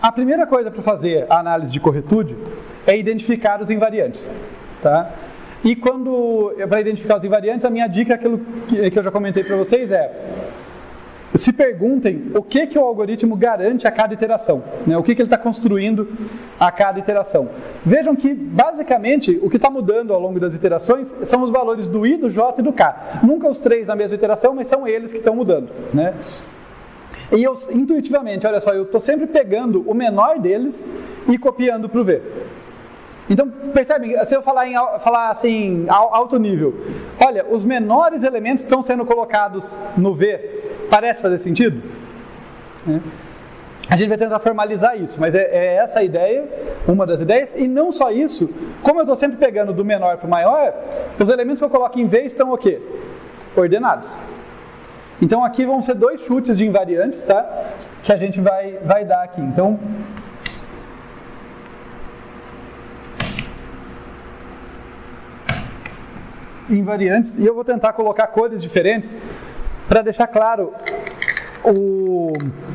A primeira coisa para fazer a análise de corretude é identificar os invariantes, tá? E para identificar os invariantes, a minha dica, aquilo que eu já comentei para vocês, se perguntem o que o algoritmo garante a cada iteração, né? O que ele está construindo a cada iteração. Vejam que, basicamente, o que está mudando ao longo das iterações são os valores do i, do j e do k. Nunca os três na mesma iteração, mas são eles que estão mudando, né? E eu, intuitivamente, olha só, eu estou sempre pegando o menor deles e copiando para o v. Então, percebem, se eu falar assim, alto nível, olha, os menores elementos estão sendo colocados no V, parece fazer sentido? A gente vai tentar formalizar isso, mas é essa a ideia, uma das ideias, e não só isso, como eu estou sempre pegando do menor para o maior, os elementos que eu coloco em V estão o quê? Ordenados. Então aqui vão ser 2 chutes de invariantes, tá? Que a gente vai dar aqui. Então, invariantes, e eu vou tentar colocar cores diferentes para deixar claro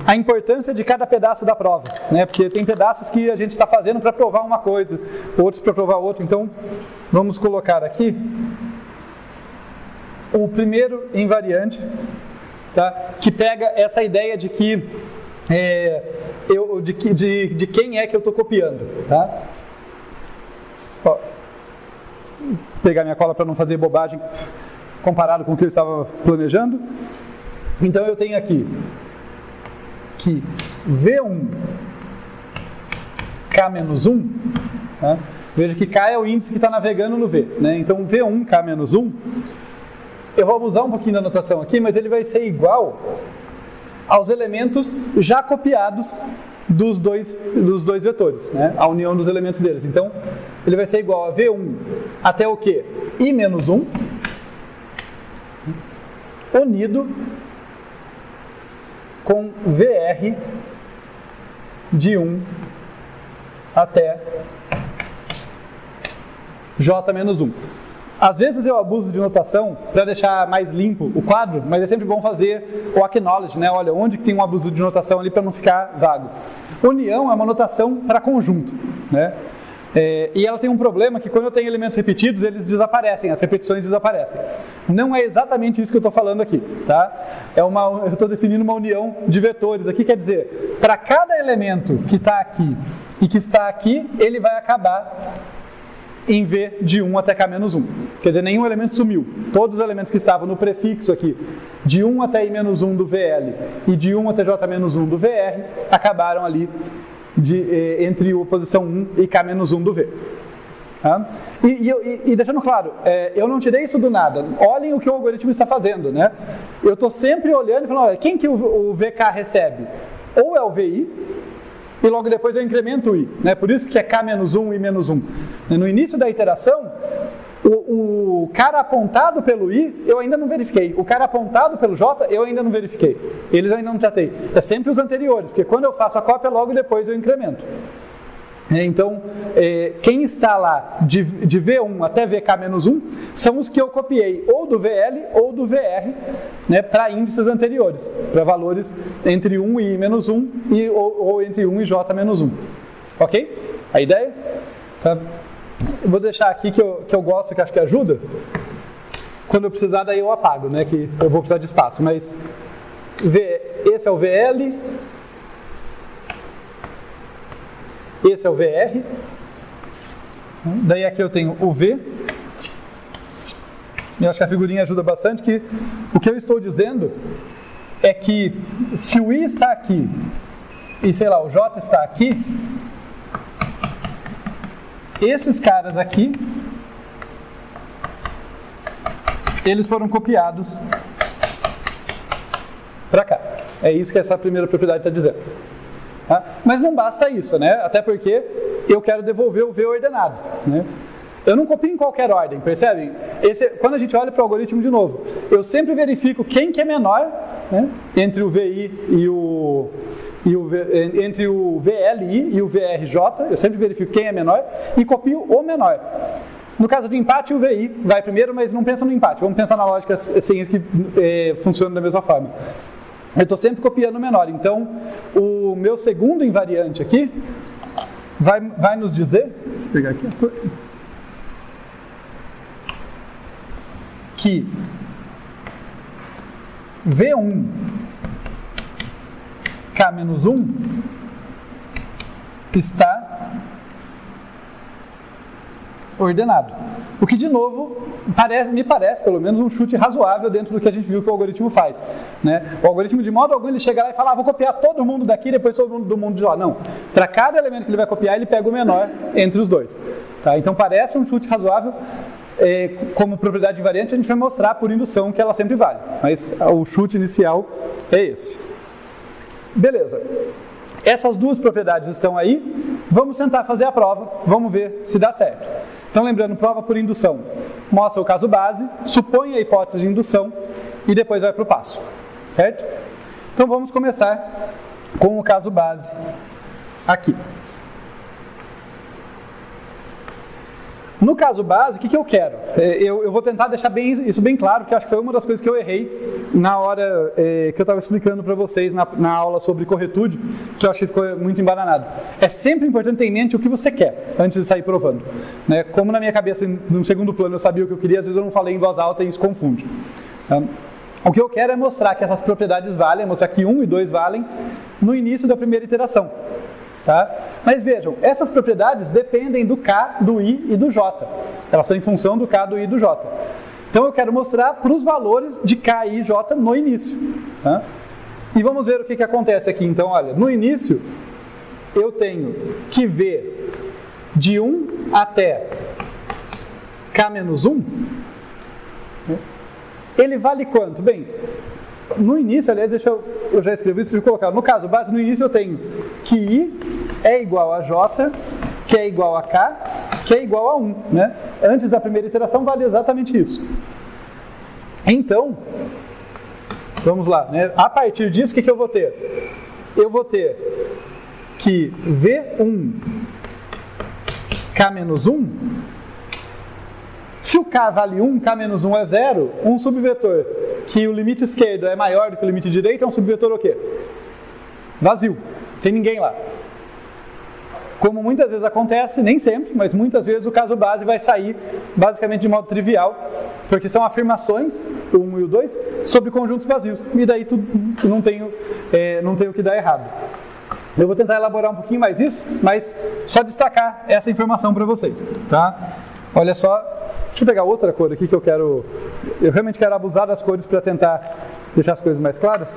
a importância de cada pedaço da prova, né? Porque tem pedaços que a gente está fazendo para provar uma coisa, outros para provar outra. Então, vamos colocar aqui o primeiro invariante, tá? Que pega essa ideia de que de quem é que eu estou copiando, tá? Ó, vou pegar minha cola para não fazer bobagem comparado com o que eu estava planejando. Então eu tenho aqui que V1 K-1, tá? Veja que K é o índice que está navegando no V, né? Então V1 K-1, eu vou abusar um pouquinho da notação aqui, mas ele vai ser igual aos elementos já copiados dos dois vetores, né? A união dos elementos deles. Então ele vai ser igual a V1 até o quê? I-1 unido com VR de 1 até J-1. Às vezes eu abuso de notação para deixar mais limpo o quadro, mas é sempre bom fazer o acknowledge, né? Olha, onde que tem um abuso de notação ali para não ficar vago. União é uma notação para conjunto, né? E ela tem um problema que quando eu tenho elementos repetidos, eles desaparecem, as repetições desaparecem. Não é exatamente isso que eu estou falando aqui, tá? Eu estou definindo uma união de vetores aqui, quer dizer, para cada elemento que está aqui e que está aqui, ele vai acabar em V de 1 até K-1. Quer dizer, nenhum elemento sumiu. Todos os elementos que estavam no prefixo aqui, de 1 até I-1 do VL e de 1 até J-1 do VR, acabaram ali entre a posição 1 e K-1 do V. Tá? E deixando claro, eu não tirei isso do nada. Olhem o que o algoritmo está fazendo, né? Eu estou sempre olhando e falando, olha, quem que o VK recebe? Ou é o VI, e logo depois eu incremento o I, né? Por isso que é K-1 e -1. No início da iteração, o cara apontado pelo I, eu ainda não verifiquei. O cara apontado pelo J, eu ainda não verifiquei. Eles eu ainda não tratei. É sempre os anteriores, porque quando eu faço a cópia, logo depois eu incremento. Então, quem está lá de V1 até VK-1 são os que eu copiei ou do VL ou do VR, né, para índices anteriores, para valores entre 1 e I-1 ou entre 1 e J-1. Ok? A ideia? Tá. Eu vou deixar aqui que eu gosto, que acho que ajuda. Quando eu precisar, daí eu apago, né, que eu vou precisar de espaço. Mas esse é o VL, esse é o VR. Daí aqui eu tenho o V. Eu acho que a figurinha ajuda bastante, que o que eu estou dizendo é que se o I está aqui e, sei lá, o J está aqui, esses caras aqui, eles foram copiados para cá. É isso que essa primeira propriedade está dizendo. Tá? Mas não basta isso, né? Até porque eu quero devolver o V ordenado, né? Eu não copio em qualquer ordem, percebem? Quando a gente olha para o algoritmo de novo, eu sempre verifico quem que é menor, né, entre o VI entre o VLI e o VRJ, eu sempre verifico quem é menor e copio o menor. No caso de empate, o VI vai primeiro, mas não pensa no empate, vamos pensar na lógica assim que funciona da mesma forma. eu estou sempre copiando o menor. Então, o meu segundo invariante aqui vai nos dizer, deixa eu pegar aqui a coisa, que V1 K-1 está ordenado. O que, de novo, me parece, pelo menos, um chute razoável dentro do que a gente viu que o algoritmo faz. Né? O algoritmo, de modo algum, ele chega lá e fala, vou copiar todo mundo daqui, depois todo mundo de lá. Não. Para cada elemento que ele vai copiar, ele pega o menor entre os dois. Tá? Então, parece um chute razoável. Como propriedade invariante, a gente vai mostrar por indução que ela sempre vale. Mas o chute inicial é esse. Beleza. Essas duas propriedades estão aí. Vamos tentar fazer a prova. Vamos ver se dá certo. Então, lembrando, prova por indução. Mostra o caso base, supõe a hipótese de indução e depois vai para o passo. Certo? Então, vamos começar com o caso base aqui. No caso base, o que eu quero? Eu vou tentar deixar isso bem claro, porque acho que foi uma das coisas que eu errei na hora que eu estava explicando para vocês na aula sobre corretude, que eu achei que ficou muito embananado. É sempre importante ter em mente o que você quer, antes de sair provando. Né? Como na minha cabeça, no segundo plano, eu sabia o que eu queria, às vezes eu não falei em voz alta e isso confunde. O que eu quero é mostrar que essas propriedades valem, mostrar que 1 e 2 valem no início da primeira iteração. Tá? Mas vejam, essas propriedades dependem do K, do I e do J. Elas são em função do K, do I e do J. Então eu quero mostrar para os valores de K, I e J no início. Tá? E vamos ver o que acontece aqui. Então, olha, no início eu tenho que V de 1 até K-1. Ele vale quanto? Bem, no início, aliás, eu já escrevi isso, deixa eu colocar. No caso base, no início eu tenho que I é igual a J, que é igual a K, que é igual a 1. Né? Antes da primeira iteração vale exatamente isso. Então, vamos lá. Né? A partir disso, o que eu vou ter? Eu vou ter que V1 K-1, se o K vale 1, K-1 é 0, um subvetor que o limite esquerdo é maior do que o limite direito é um subvetor o quê? Vazio. Não tem ninguém lá. Como muitas vezes acontece, nem sempre, mas muitas vezes o caso base vai sair basicamente de modo trivial, porque são afirmações, o 1 e o 2, sobre conjuntos vazios. E daí não tem o que dar errado. Eu vou tentar elaborar um pouquinho mais isso, mas só destacar essa informação para vocês. Tá? Olha só, deixa eu pegar outra cor aqui que eu realmente quero abusar das cores para tentar deixar as coisas mais claras.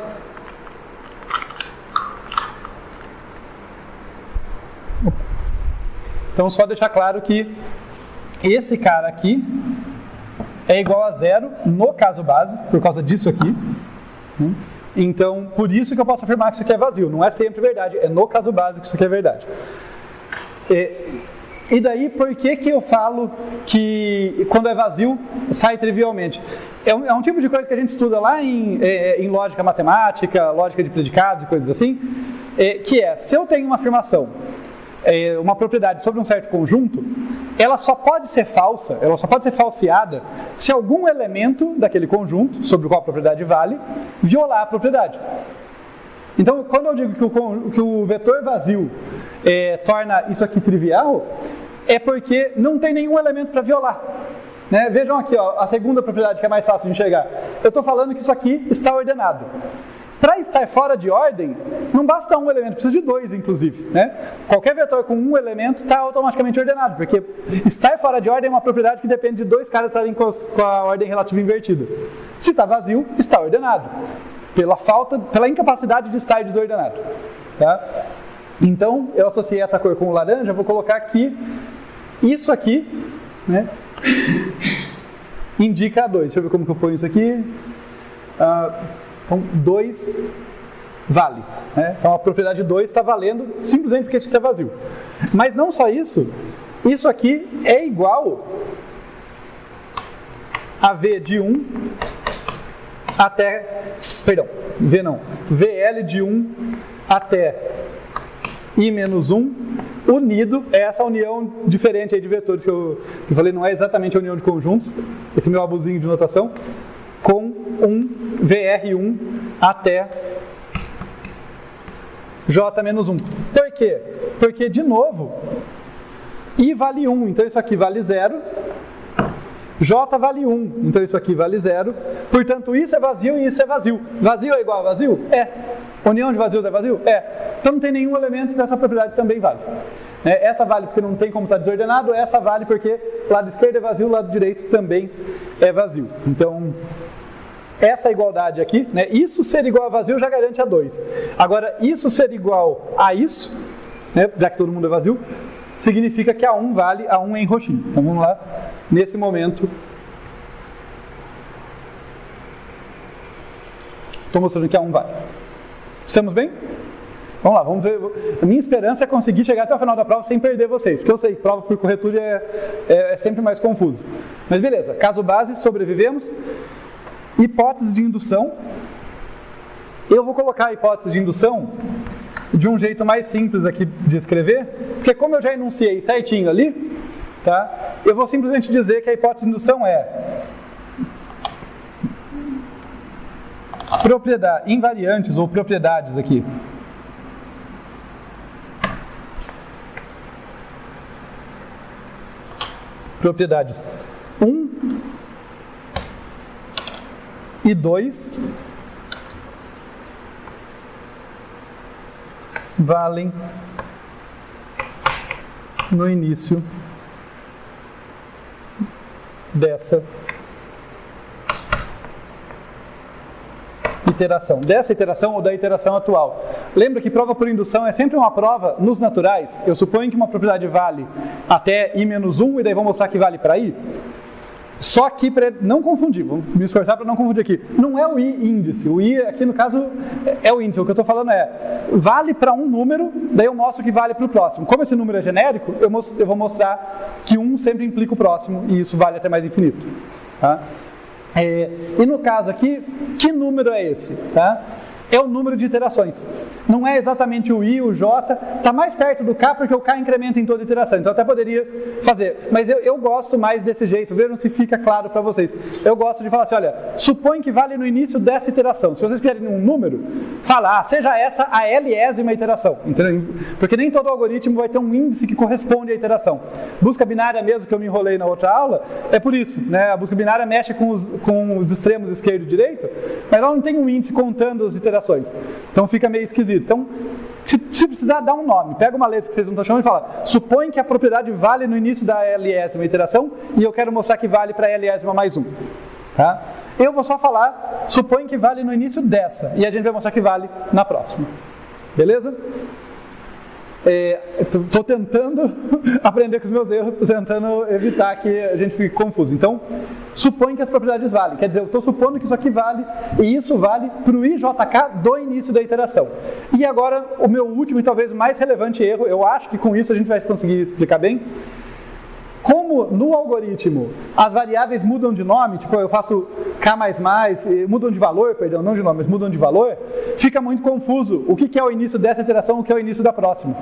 Então, só deixar claro que esse cara aqui é igual a 0 no caso base, por causa disso aqui. Então, por isso que eu posso afirmar que isso aqui é vazio. Não é sempre verdade, é no caso base que isso aqui é verdade. E daí, por que eu falo que quando é vazio, sai trivialmente? É um tipo de coisa que a gente estuda lá em lógica matemática, lógica de predicados e coisas assim, que é, se eu tenho uma afirmação, uma propriedade sobre um certo conjunto, ela só pode ser falsa, ela só pode ser falseada se algum elemento daquele conjunto, sobre o qual a propriedade vale, violar a propriedade. Então, quando eu digo que o vetor vazio torna isso aqui trivial, é porque não tem nenhum elemento para violar. Né? Vejam aqui, ó, a segunda propriedade que é mais fácil de enxergar. Eu estou falando que isso aqui está ordenado. Para estar fora de ordem, não basta um elemento, precisa de dois, inclusive. Né? Qualquer vetor com um elemento está automaticamente ordenado, porque estar fora de ordem é uma propriedade que depende de dois caras estarem com a ordem relativa invertida. Se está vazio, está ordenado. Pela incapacidade de estar desordenado. Tá? Então, eu associei essa cor com o laranja, vou colocar aqui, isso aqui, né, indica 2. Deixa eu ver como que eu ponho isso aqui. Então, 2 vale. Né? Então, a propriedade 2 está valendo simplesmente porque isso aqui é vazio. Mas não só isso, isso aqui é igual a V de 1 até... Perdão, V não. VL de 1 até I menos 1 unido, é essa união diferente aí de vetores que eu falei, não é exatamente a união de conjuntos, esse meu abusinho de notação, com um VR1 até J menos 1. Por quê? Porque, de novo, I vale 1, então isso aqui vale 0. J vale 1, então isso aqui vale 0. Portanto, isso é vazio e isso é vazio. Vazio é igual a vazio? É. União de vazios é vazio? É. Então não tem nenhum elemento dessa propriedade também vale. Essa vale porque não tem como estar desordenado, essa vale porque lado esquerdo é vazio, lado direito também é vazio. Então, essa igualdade aqui, isso ser igual a vazio já garante a 2. Agora, isso ser igual a isso, já que todo mundo é vazio, significa que a 1 vale, a 1 é em roxinho. Então vamos lá, nesse momento, estou mostrando que a 1 vale. Estamos bem? Vamos lá, vamos ver. A minha esperança é conseguir chegar até o final da prova sem perder vocês, porque eu sei que prova por corretura é sempre mais confuso. Mas beleza, caso base, sobrevivemos. Hipótese de indução. Eu vou colocar a hipótese de indução de um jeito mais simples aqui de escrever, porque como eu já enunciei certinho ali, tá? Eu vou simplesmente dizer que a hipótese de indução é propriedade, invariantes ou propriedades aqui. Propriedades 1 e 2 valem no início dessa iteração. Dessa iteração ou da iteração atual. Lembra que prova por indução é sempre uma prova nos naturais. Eu suponho que uma propriedade vale até i-1 e daí vou mostrar que vale para i. Só que, para não confundir, vou me esforçar para não confundir aqui, não é o i índice, o i aqui no caso é o índice, o que eu estou falando é, vale para um número, daí eu mostro que vale para o próximo. Como esse número é genérico, eu vou mostrar que 1 sempre implica o próximo, e isso vale até mais infinito. Tá? E no caso aqui, que número é esse? Tá? É o número de iterações. Não é exatamente o i, o j, está mais perto do k porque o k incrementa em toda iteração. Então eu até poderia fazer, mas eu gosto mais desse jeito, vejam se fica claro para vocês. Eu gosto de falar assim, olha, supõe que vale no início dessa iteração. Se vocês quiserem um número, fala, seja essa a L-ésima iteração. Entendeu? Porque nem todo algoritmo vai ter um índice que corresponde à iteração. Busca binária mesmo, que eu me enrolei na outra aula, é por isso. Né? A busca binária mexe com os extremos esquerdo e direito, mas ela não tem um índice contando as iterações. Então fica meio esquisito. Então, se precisar dar um nome, pega uma letra que vocês não estão chamando e fala, supõe que a propriedade vale no início da L-ésima iteração e eu quero mostrar que vale para L-ésima mais 1. Tá? Eu vou só falar, supõe que vale no início dessa e a gente vai mostrar que vale na próxima. Beleza? Estou tentando aprender com os meus erros, estou tentando evitar que a gente fique confuso. Então, supõe que as propriedades valem. Quer dizer, eu estou supondo que isso aqui vale, e isso vale para o IJK do início da iteração. E agora, o meu último e talvez mais relevante erro, eu acho que com isso a gente vai conseguir explicar bem. Como no algoritmo as variáveis mudam de nome, tipo eu faço k++, mudam de valor, perdão, não de nome, mas mudam de valor, fica muito confuso o que é o início dessa iteração, o que é o início da próxima.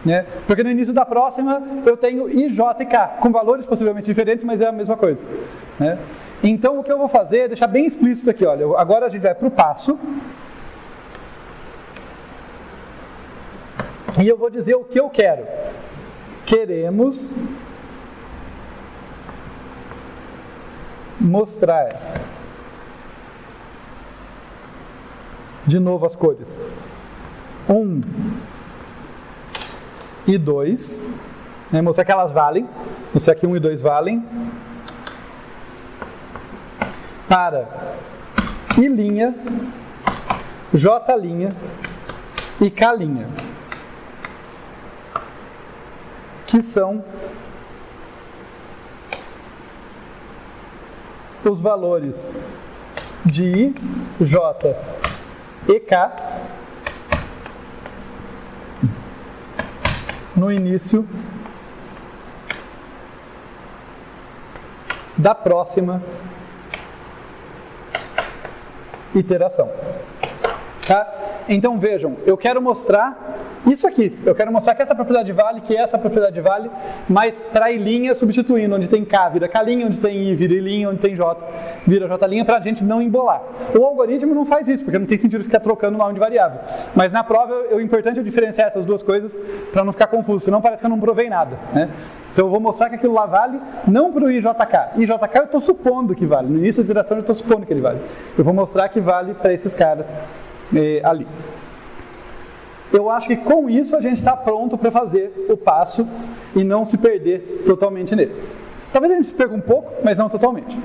Né? Porque no início da próxima eu tenho i, j e k, com valores possivelmente diferentes, mas é a mesma coisa. Né? Então o que eu vou fazer é deixar bem explícito aqui, olha, agora a gente vai para o passo, e eu vou dizer o que eu quero. Queremos mostrar de novo as cores 1 e 2, né? Mostrar que elas valem, mostrar que 1 e 2 valem para I', J' e K', que são os valores de I, J e K no início da próxima iteração. Tá? Então vejam, eu quero mostrar isso aqui. Eu quero mostrar que essa propriedade vale, que essa propriedade vale, mas para linha substituindo, onde tem K vira K', onde tem I vira I', onde tem J vira J', para a gente não embolar. O algoritmo não faz isso, porque não tem sentido ficar trocando nome de variável. Mas na prova, o importante é diferenciar essas duas coisas para não ficar confuso, senão parece que eu não provei nada, né? Então eu vou mostrar que aquilo lá vale não para o IJK. IJK eu estou supondo que vale. No início da iteração eu estou supondo que ele vale. Eu vou mostrar que vale para esses caras ali. Eu acho que com isso a gente está pronto para fazer o passo e não se perder totalmente nele. Talvez a gente se perca um pouco, mas não totalmente.